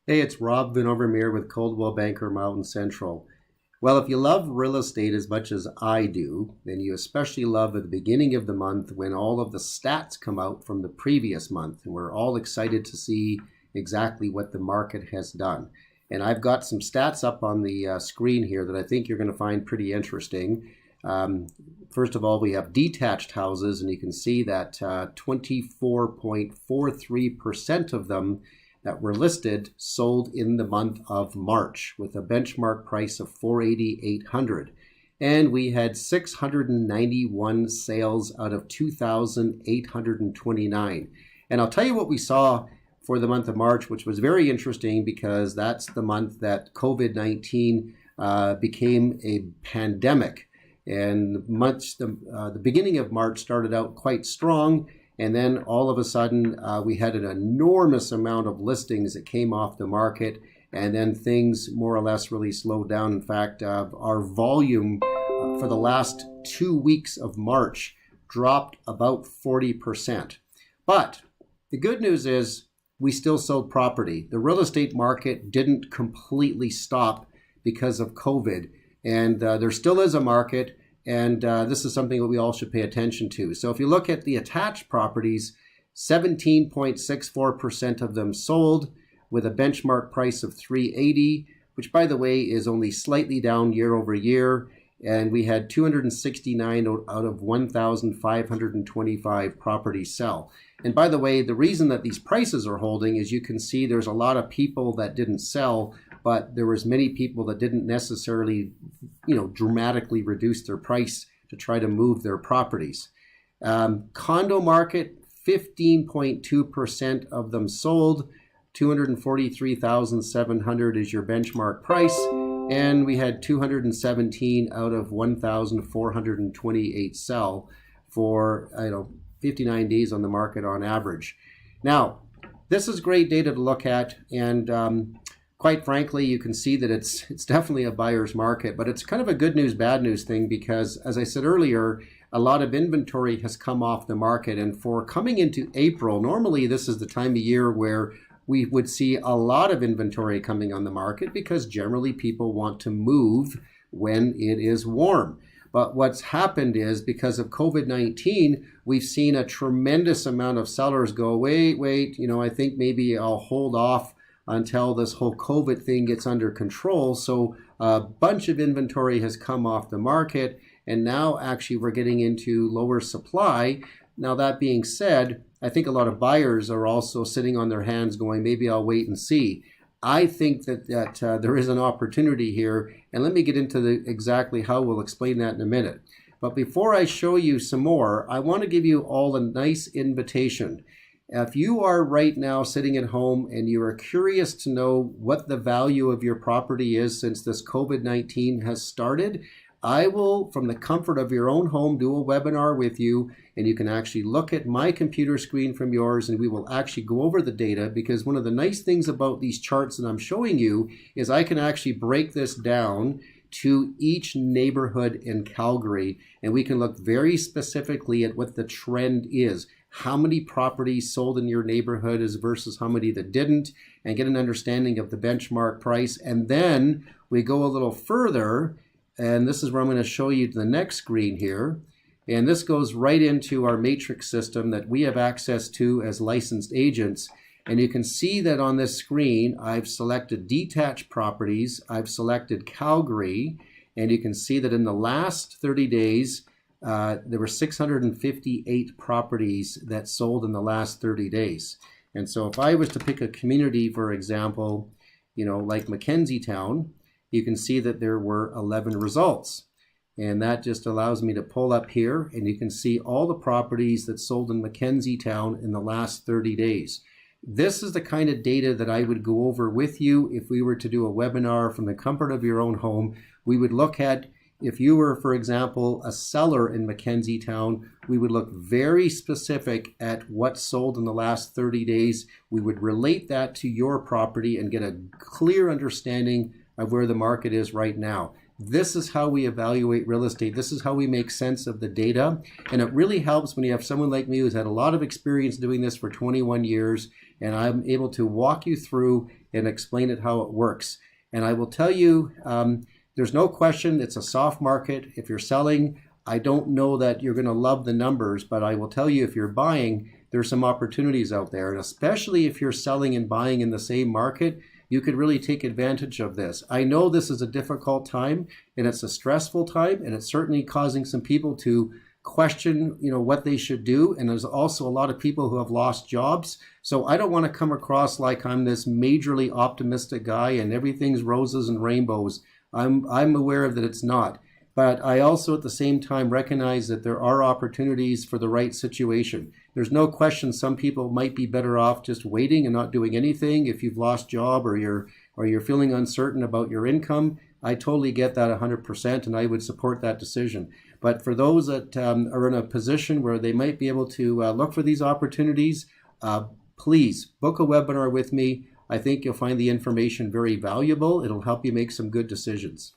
Hey, it's Rob Vanovermeire with Coldwell Banker Mountain Central. Well, if you love real estate as much as I do, then you especially love at the beginning of the month when all of the stats come out from the previous month, and we're all excited to see exactly what the market has done. And I've got some stats up on the screen here that I think you're going to find pretty interesting. Um, First of all, we have detached houses, and you can see that 24.43% of them that were listed sold in the month of March with a benchmark price of $480,800. And we had 691 sales out of 2,829. And I'll tell you what we saw for the month of March, which was very interesting because that's the month that COVID-19 became a pandemic. And the beginning of March started out quite strong. And then all of a sudden, we had an enormous amount of listings that came off the market. And then things more or less really slowed down. In fact, our volume for the last 2 weeks of March dropped about 40%. But the good news is we still sold property. The real estate market didn't completely stop because of COVID. And there still is a market. And this is something that we all should pay attention to. So if you look at the attached properties, 17.64% of them sold with a benchmark price of $380, which by the way is only slightly down year over year. And we had 269 out of 1,525 properties sell. And by the way, the reason that these prices are holding is you can see there's a lot of people that didn't sell, but there was many people that didn't necessarily, dramatically reduce their price to try to move their properties. Condo market, 15.2% of them sold. 243,700 is your benchmark price. And we had 217 out of 1,428 sell for 59 days on the market on average. Now, this is great data to look at, and quite frankly, you can see that it's definitely a buyer's market, but it's kind of a good news, bad news thing because, as I said earlier, a lot of inventory has come off the market. And for coming into April, normally this is the time of year where we would see a lot of inventory coming on the market because generally people want to move when it is warm. But what's happened is because of COVID-19, we've seen a tremendous amount of sellers go, wait, I think maybe I'll hold off until this whole COVID thing gets under control. So a bunch of inventory has come off the market, and now actually we're getting into lower supply. Now, that being said, I think a lot of buyers are also sitting on their hands going, maybe I'll wait and see. I think that there is an opportunity here, and let me get into exactly how we'll explain that in a minute. But before I show you some more, I want to give you all a nice invitation. If you are right now sitting at home and you are curious to know what the value of your property is since this COVID-19 has started, I will, from the comfort of your own home, do a webinar with you, and you can actually look at my computer screen from yours, and we will actually go over the data, because one of the nice things about these charts that I'm showing you is I can actually break this down to each neighborhood in Calgary, and we can look very specifically at what the trend is. How many properties sold in your neighborhood is versus how many that didn't, and get an understanding of the benchmark price. And then we go a little further, and this is where I'm going to show you the next screen here. And this goes right into our matrix system that we have access to as licensed agents. And you can see that on this screen, I've selected detached properties. I've selected Calgary. And you can see that in the last 30 days, there were 658 properties that sold in the last 30 days. And so if I was to pick a community, for example, like Mackenzie Town, you can see that there were 11 results. And that just allows me to pull up here, and you can see all the properties that sold in Mackenzie Town in the last 30 days. This is the kind of data that I would go over with you if we were to do a webinar from the comfort of your own home. We would look at, if you were, for example, a seller in Mackenzie Town, we would look very specific at what sold in the last 30 days. We would relate that to your property and get a clear understanding of where the market is right now. This is how we evaluate real estate. This is how we make sense of the data. And it really helps when you have someone like me who's had a lot of experience doing this for 21 years, and I'm able to walk you through and explain it how it works. And I will tell you, there's no question it's a soft market. If you're selling, I don't know that you're going to love the numbers, but I will tell you if you're buying, there's some opportunities out there. And especially if you're selling and buying in the same market, you could really take advantage of this. I know this is a difficult time and it's a stressful time, and it's certainly causing some people to question, what they should do. And there's also a lot of people who have lost jobs. So I don't want to come across like I'm this majorly optimistic guy and everything's roses and rainbows. I'm aware that it's not. But I also at the same time recognize that there are opportunities for the right situation. There's no question some people might be better off just waiting and not doing anything if you've lost job or you're feeling uncertain about your income. I totally get that 100%, and I would support that decision. But for those that are in a position where they might be able to look for these opportunities, please book a webinar with me. I think you'll find the information very valuable. It'll help you make some good decisions.